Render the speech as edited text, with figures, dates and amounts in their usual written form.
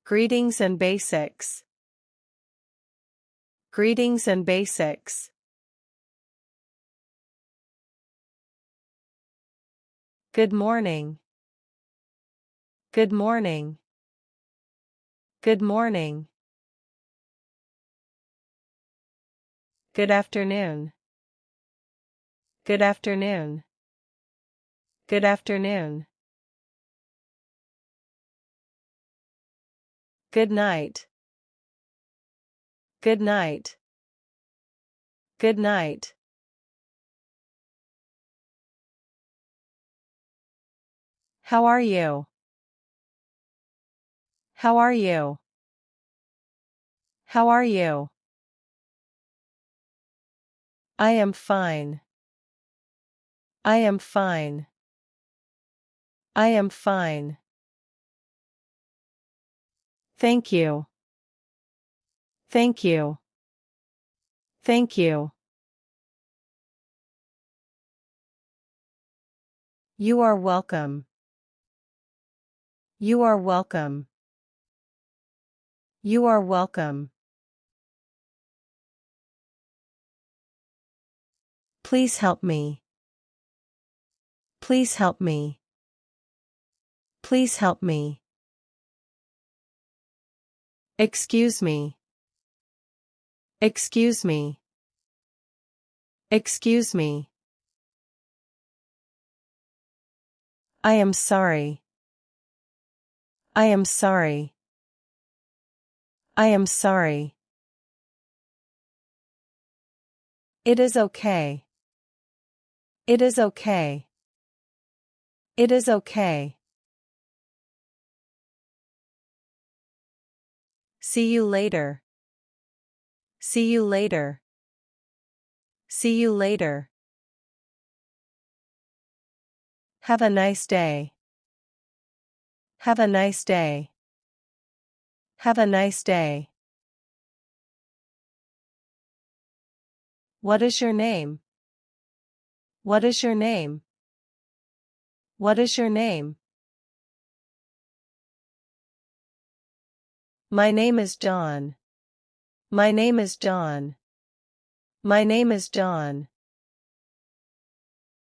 Greetings and basics. Greetings and basics. Good morning. Good morning. Good morning. Good afternoon. Good afternoon. Good afternoon. Good night. Good night. Good night. How are you? How are you? How are you? I am fine. I am fine. I am fine. Thank you. Thank you. Thank you. You are welcome. You are welcome. You are welcome. Please help me. Please help me. Please help me. Excuse me. Excuse me. Excuse me. I am sorry. I am sorry. I am sorry. It is okay. It is okay. It is okay. See you later. See you later. See you later. Have a nice day. Have a nice day. Have a nice day. What is your name? What is your name? What is your name? My name is John. My name is John. My name is John.